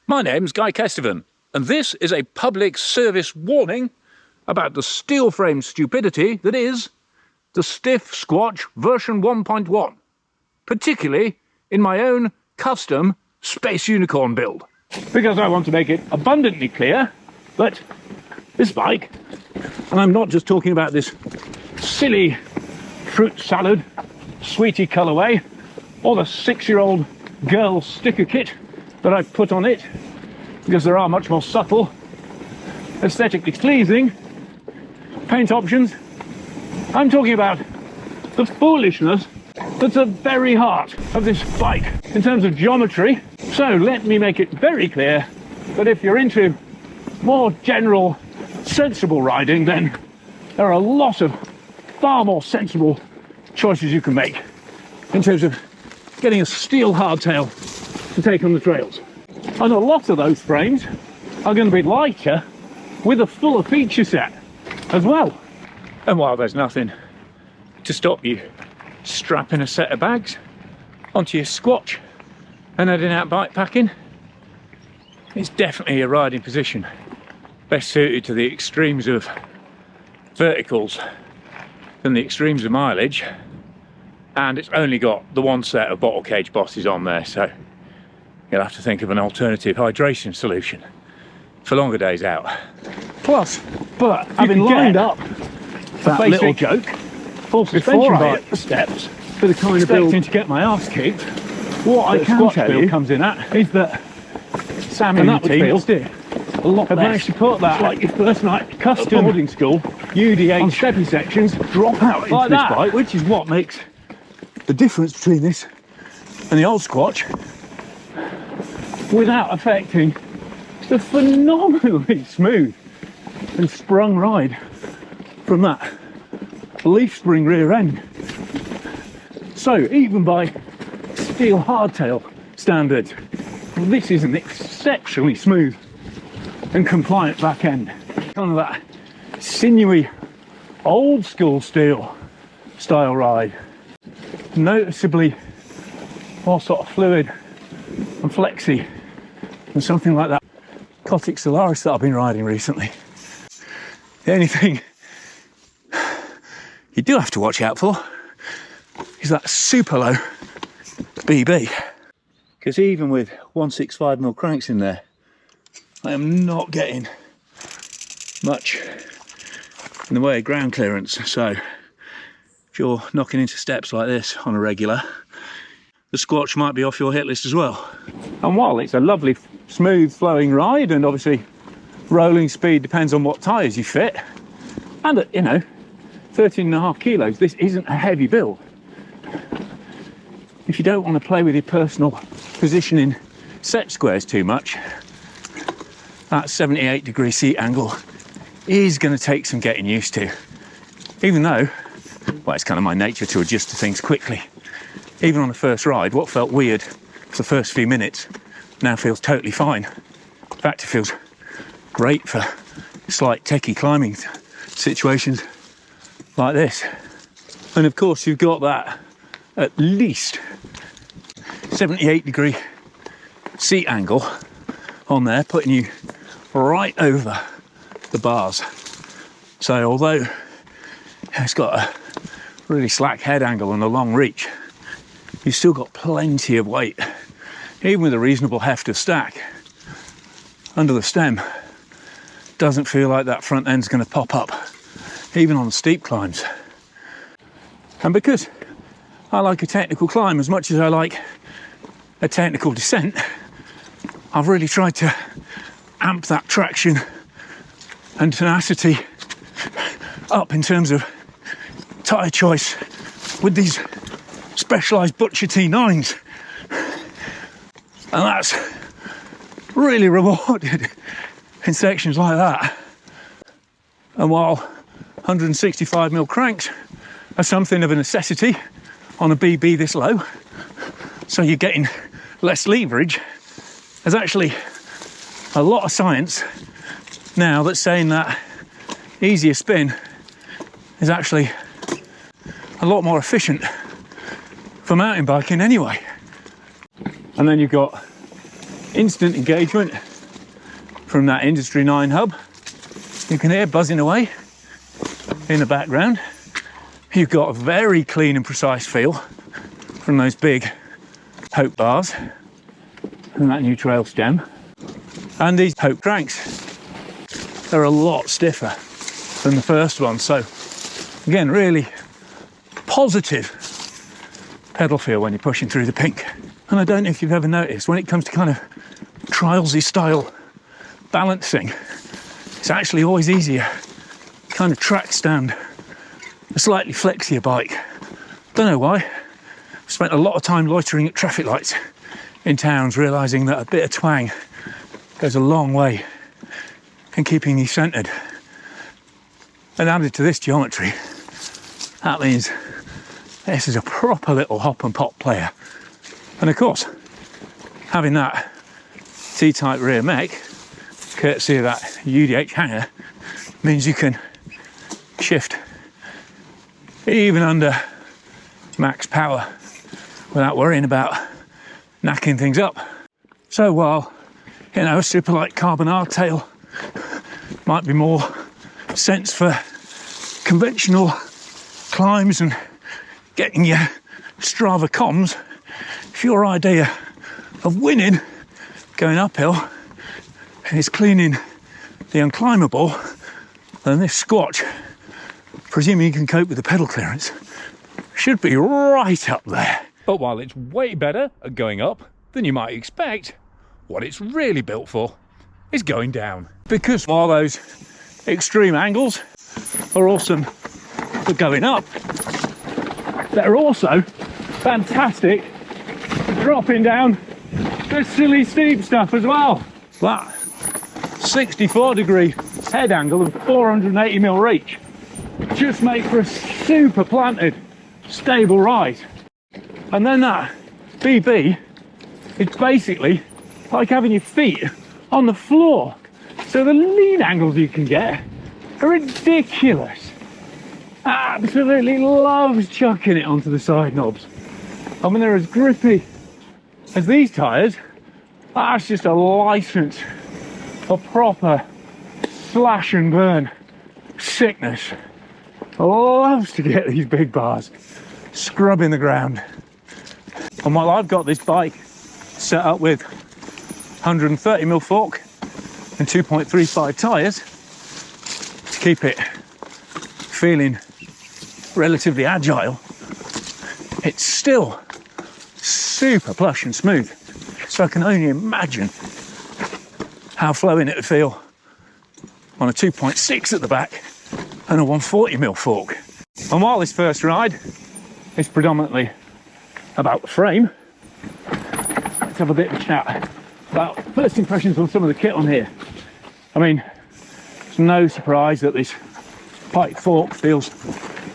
My name's Guy Kestevan, and this is a public service warning about the steel frame stupidity that is the Stif Squatch version 1.1, particularly in my own custom Space Unicorn build. Because I want to make it abundantly clear that this bike, and I'm not just talking about this silly fruit salad sweetie colourway or the 6-year-old girl sticker kit that I've put on it, because there are much more subtle, aesthetically pleasing paint options. I'm talking about the foolishness that's at the very heart of this bike in terms of geometry. So let me make it very clear that if you're into more general, sensible riding, then there are a lot of far more sensible choices you can make in terms of getting a steel hardtail to take on the trails. And a lot of those frames are going to be lighter with a fuller feature set as well. And while there's nothing to stop you strapping a set of bags onto your Squatch and heading out bike packing, it's definitely a riding position best suited to the extremes of verticals than the extremes of mileage. And it's only got the one set of bottle cage bosses on there, so you'll have to think of an alternative hydration solution for longer days out. Plus, but having lined up that little joke full suspension bike at the steps for the kind of build to get my arse kicked, what I can tell you comes in at is that Sam and the team a lot have managed to put that like your first night custom boarding school UDH on steppy sections drop out into like this bike, which is what makes the difference between this and the old Squatch, without affecting the phenomenally smooth and sprung ride from that leaf spring rear end. So even by steel hardtail standards, this is an exceptionally smooth and compliant back end. Kind of that sinewy old school steel style ride, noticeably more sort of fluid and flexy than something like that Cotic Solaris that I've been riding recently. The only thing you do have to watch out for is that super low BB, because even with 165mm cranks in there, I am not getting much in the way of ground clearance. So if you're knocking into steps like this on a regular, the Squatch might be off your hit list as well. And while it's a lovely smooth flowing ride, and obviously rolling speed depends on what tyres you fit, and at 13.5 kilos, this isn't a heavy build. If you don't want to play with your personal positioning set squares too much, that 78-degree seat angle is going to take some getting used to. Even though, well, it's kind of my nature to adjust to things quickly. Even on the first ride, what felt weird for the first few minutes now feels totally fine. In fact, it feels great for slight techie climbing situations like this. And of course, you've got that at least 78-degree seat angle on there, putting you right over the bars. So although it's got a really slack head angle and a long reach, you've still got plenty of weight, even with a reasonable heft of stack under the stem. Doesn't feel like that front end's going to pop up, even on steep climbs. And because I like a technical climb as much as I like a technical descent, I've really tried to amp that traction and tenacity up in terms of tyre choice with these specialised Butcher T9s. And that's really rewarded in sections like that. And while 165mm cranks are something of a necessity on a BB this low, so you're getting less leverage, there's actually a lot of science now that's saying that easier spin is actually a lot more efficient for mountain biking anyway. And then you've got instant engagement from that Industry 9 hub. You can hear buzzing away in the background. You've got a very clean and precise feel from those big Hope bars and that new trail stem. And these Hope cranks, they're a lot stiffer than the first one. So again, really positive pedal feel when you're pushing through the pink. And I don't know if you've ever noticed, when it comes to kind of trialsy style balancing, it's actually always easier to kind of track stand a slightly flexier bike. Don't know why. Spent a lot of time loitering at traffic lights in towns, realising that a bit of twang goes a long way in keeping you centred. And added to this geometry, that means this is a proper little hop and pop player. And of course, having that T-type rear mech, courtesy of that UDH hanger, means you can shift even under max power without worrying about knacking things up. So while, you know, a super light carbon hardtail might be more sense for conventional climbs and getting your Strava comms, if your idea of winning going uphill is cleaning the unclimbable, then this Squatch, presuming you can cope with the pedal clearance, should be right up there. But while it's way better at going up than you might expect, what it's really built for is going down. Because while those extreme angles are awesome for going up, they're also fantastic for dropping down the silly steep stuff as well. That 64-degree head angle and 480mm reach just make for a super planted, stable ride. And then that BB, it's basically like having your feet on the floor. So the lean angles you can get are ridiculous. Absolutely loves chucking it onto the side knobs. I mean, they're as grippy as these tyres. That's just a license for proper slash and burn sickness. Loves to get these big bars scrubbing the ground. And while I've got this bike set up with 130mm fork and 2.35 tyres to keep it feeling relatively agile, it's still super plush and smooth. So I can only imagine how flowing it would feel on a 2.6 at the back and a 140mm fork. And while this first ride is predominantly about the frame, let's have a bit of a chat about first impressions on some of the kit on here. I mean, it's no surprise that this pike fork feels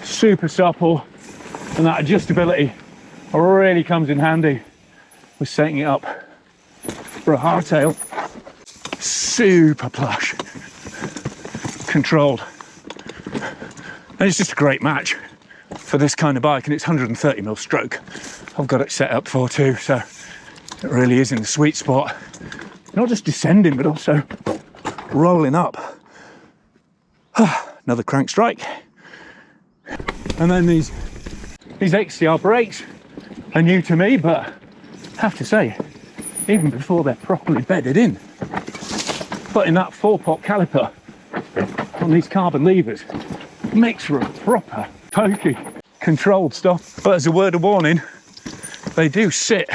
super supple, and that adjustability really comes in handy with setting it up for a hardtail. Super plush, controlled, and it's just a great match for this kind of bike, and it's 130mm stroke I've got it set up for too, so it really is in the sweet spot, not just descending but also rolling up. Another crank strike. And then these XCR brakes are new to me, but I have to say, even before they're properly bedded in, putting that 4-pot caliper on these carbon levers makes for a proper pokey controlled stuff. But as a word of warning, they do sit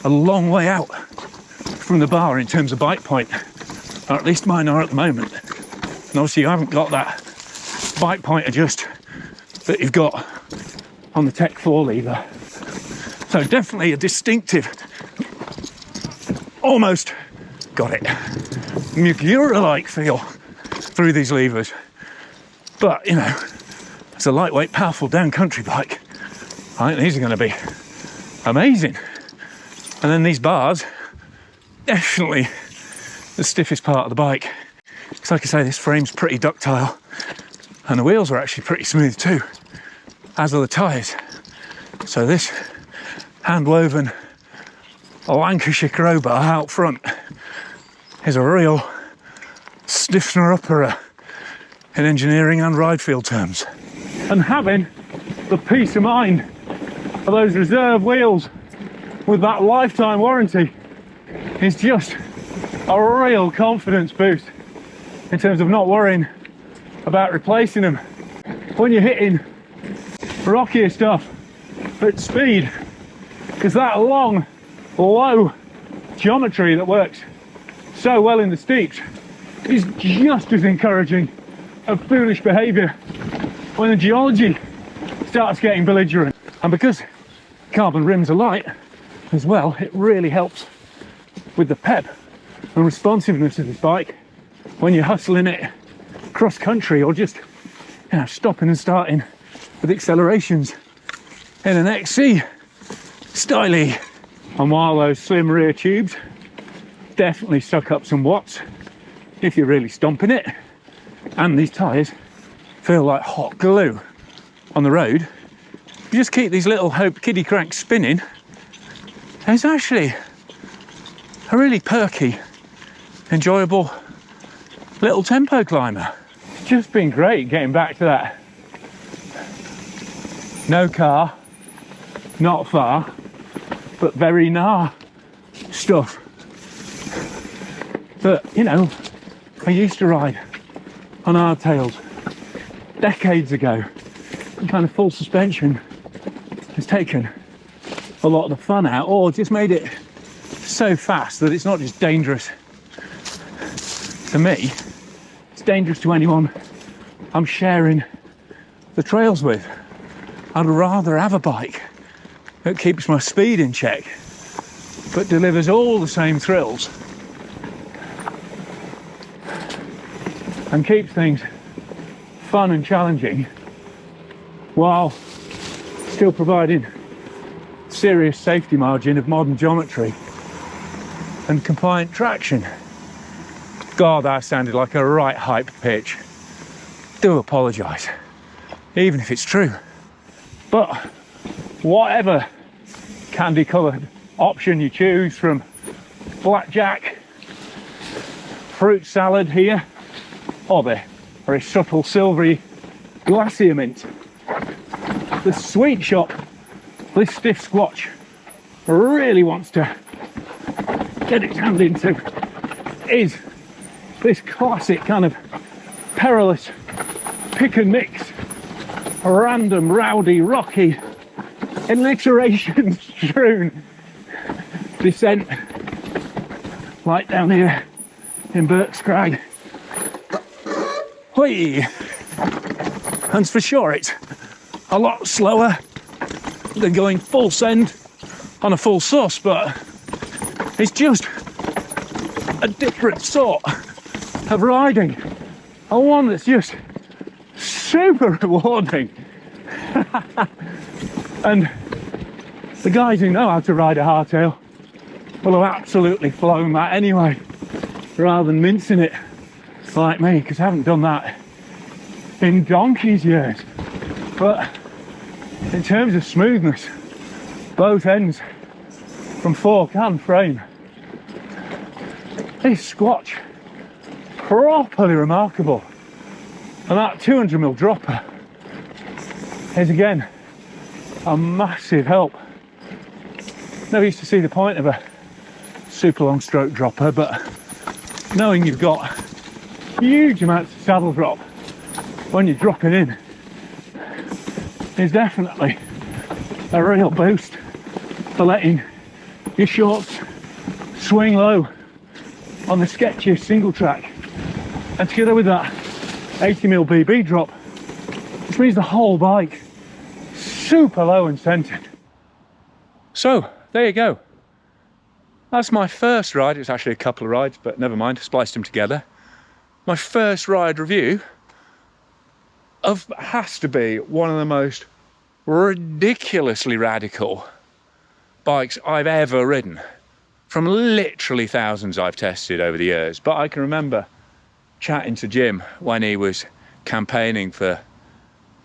a long way out from the bar in terms of bike point, or at least mine are at the moment. And obviously you haven't got that bike point adjust that you've got on the Tech 4 lever. So definitely a distinctive, almost got it, Mugura-like feel through these levers. But, you know, it's a lightweight, powerful down country bike. I think these are going to be amazing. And then these bars, definitely the stiffest part of the bike. Because like I say, this frame's pretty ductile, and the wheels are actually pretty smooth too, as are the tyres. So this hand-woven a Lancashire crowbar out front is a real stiffener-upper in engineering and ride field terms. And having the peace of mind of those reserve wheels with that lifetime warranty is just a real confidence boost in terms of not worrying about replacing them when you're hitting rockier stuff at speed, because that long, low geometry that works so well in the steeps is just as encouraging of foolish behaviour when the geology starts getting belligerent. And because carbon rims are light as well, it really helps with the pep and responsiveness of this bike when you're hustling it cross country, or just, you know, stopping and starting with accelerations in an XC styly. And while those slim rear tubes definitely suck up some watts if you're really stomping it, and these tyres feel like hot glue on the road, you just keep these little Hope kiddie cranks spinning. It's actually a really perky, enjoyable little tempo climber. It's just been great getting back to that no car, not far, but very nah stuff that, you know, I used to ride on hardtails decades ago. And kind of full suspension has taken a lot of the fun out, or just made it so fast that it's not just dangerous to me, it's dangerous to anyone I'm sharing the trails with. I'd rather have a bike that keeps my speed in check but delivers all the same thrills and keeps things fun and challenging while still providing serious safety margin of modern geometry and compliant traction. God, that sounded like a right hype pitch. Do apologise, even if it's true. But whatever candy coloured option you choose, from blackjack, fruit salad here, or the very subtle silvery glacier mint, the sweet shop this Stif Squatch really wants to get its hand into is this classic kind of perilous pick and mix, random, rowdy, rocky, alliteration strewn descent, like down here in Burke's Crag. Whee! And for sure it's a lot slower than going full send on a full sus, but it's just a different sort of riding, and one that's just super rewarding. And the guys who know how to ride a hardtail will have absolutely flown that anyway, rather than mincing it like me, because I haven't done that in donkey's years. But in terms of smoothness, both ends from fork and frame, this Squatch, properly remarkable. And that 200mm dropper is again a massive help. Never used to see the point of a super long stroke dropper, but knowing you've got huge amounts of saddle drop when you're dropping in is definitely a real boost for letting your shorts swing low on the sketchiest single track. And together with that 80mm BB drop, which means the whole bike super low and centered. So there you go. That's my first ride. It's actually a couple of rides, but never mind, spliced them together. My first ride review of has to be one of the most ridiculously radical bikes I've ever ridden, from literally thousands I've tested over the years. But I can remember chatting to Jim when he was campaigning for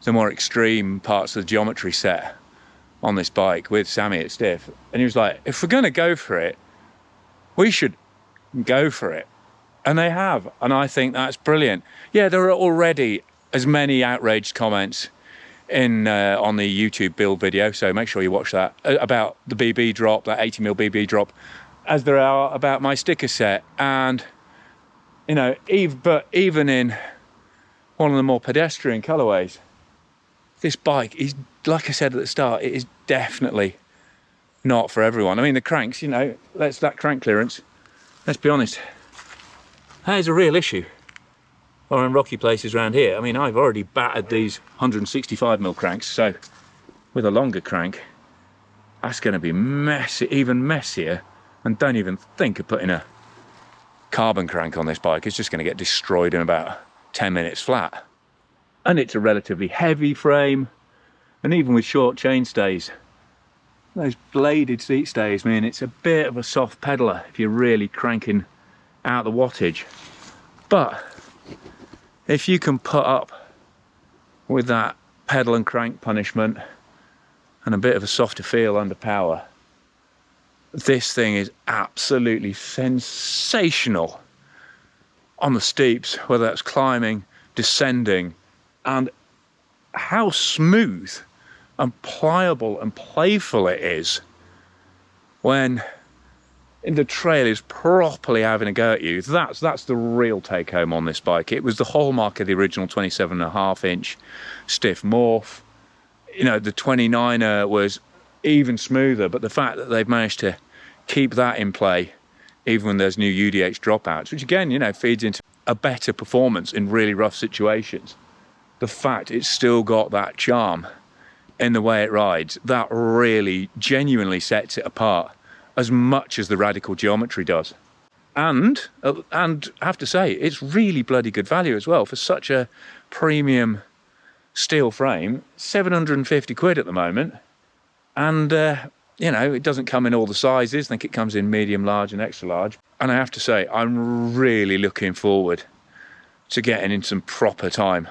the more extreme parts of the geometry set, on this bike with Sammy at Stif, and he was like, if we're going to go for it, we should go for it. And they have, and I think that's brilliant. Yeah, there are already as many outraged comments in on the YouTube build video, so make sure you watch that, about the BB drop, that 80mm BB drop, as there are about my sticker set. And you know, even in one of the more pedestrian colorways, this bike is, like I said at the start, it is definitely not for everyone. I mean, the cranks, you know, that crank clearance, let's be honest, that is a real issue. Or in rocky places around here. I mean, I've already battered these 165mm cranks, so with a longer crank, that's going to be messy, even messier. And don't even think of putting a carbon crank on this bike. It's just going to get destroyed in about 10 minutes flat. And it's a relatively heavy frame, and even with short chain stays, those bladed seat stays mean it's a bit of a soft pedaler if you're really cranking out the wattage. But if you can put up with that pedal and crank punishment and a bit of a softer feel under power, this thing is absolutely sensational on the steeps, whether that's climbing, descending, and how smooth and pliable and playful it is when the trail is properly having a go at you. That's the real take home on this bike. It was the hallmark of the original 27.5-inch Stif Morph. You know, the 29er was even smoother, but the fact that they've managed to keep that in play even when there's new UDH dropouts, which again, you know, feeds into a better performance in really rough situations. The fact it's still got that charm in the way it rides, that really genuinely sets it apart as much as the radical geometry does. And I have to say, it's really bloody good value as well for such a premium steel frame. 750 quid at the moment. And you know, it doesn't come in all the sizes. I think it comes in medium, large and extra large. And I have to say, I'm really looking forward to getting in some proper time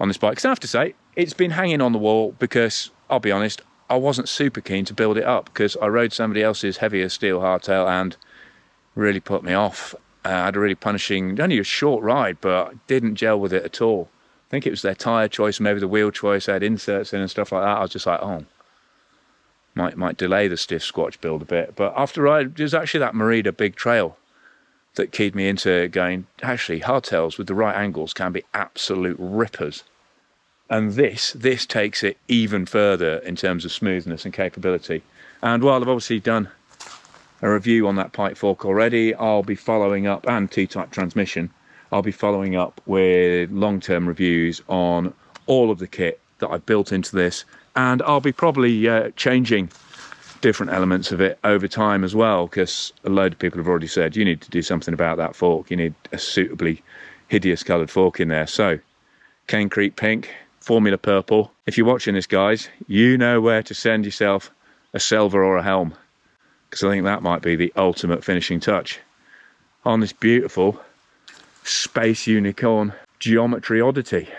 on this bike. Because I have to say, it's been hanging on the wall because, I'll be honest, I wasn't super keen to build it up because I rode somebody else's heavier steel hardtail and really put me off. I had a really punishing, only a short ride, but didn't gel with it at all. I think it was their tyre choice, maybe the wheel choice. I had inserts in and stuff like that. I was just like, oh, might delay the Stif Squatch build a bit. But after it was actually that Merida big trail that keyed me into going, actually, hardtails with the right angles can be absolute rippers. And this takes it even further in terms of smoothness and capability. And while I've obviously done a review on that pipe fork already, I'll be following up, and T-type transmission, I'll be following up with long-term reviews on all of the kit that I've built into this, and I'll be probably changing different elements of it over time as well, because a load of people have already said you need to do something about that fork. You need a suitably hideous coloured fork in there. So Cane Creek pink, Formula purple. If you're watching this, guys, you know where to send yourself a silver or a helm, because I think that might be the ultimate finishing touch on this beautiful space unicorn geometry oddity.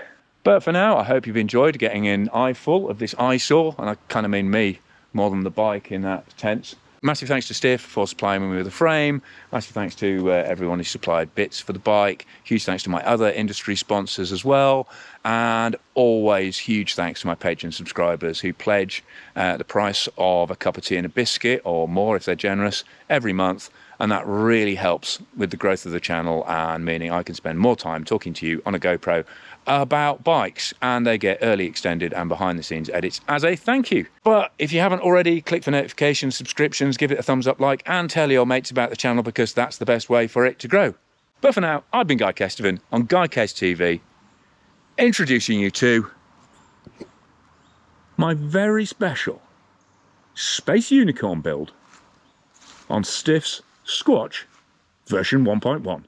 But for now, I hope you've enjoyed getting an eyeful of this eyesore, and I kind of mean me more than the bike in that tense. Massive thanks to Stif for supplying me with a frame. Massive thanks to everyone who supplied bits for the bike. Huge thanks to my other industry sponsors as well. And always huge thanks to my Patreon subscribers who pledge the price of a cup of tea and a biscuit, or more if they're generous, every month. And that really helps with the growth of the channel, and meaning I can spend more time talking to you on a GoPro about bikes, and they get early, extended and behind the scenes edits as a thank you. But if you haven't already, click for notifications, subscriptions, give it a thumbs up, like, and tell your mates about the channel, because that's the best way for it to grow. But for now, I've been Guy Kesteven on Guy Kest TV, introducing you to my very special Space Unicorn build on Stif's Squatch version 1.1.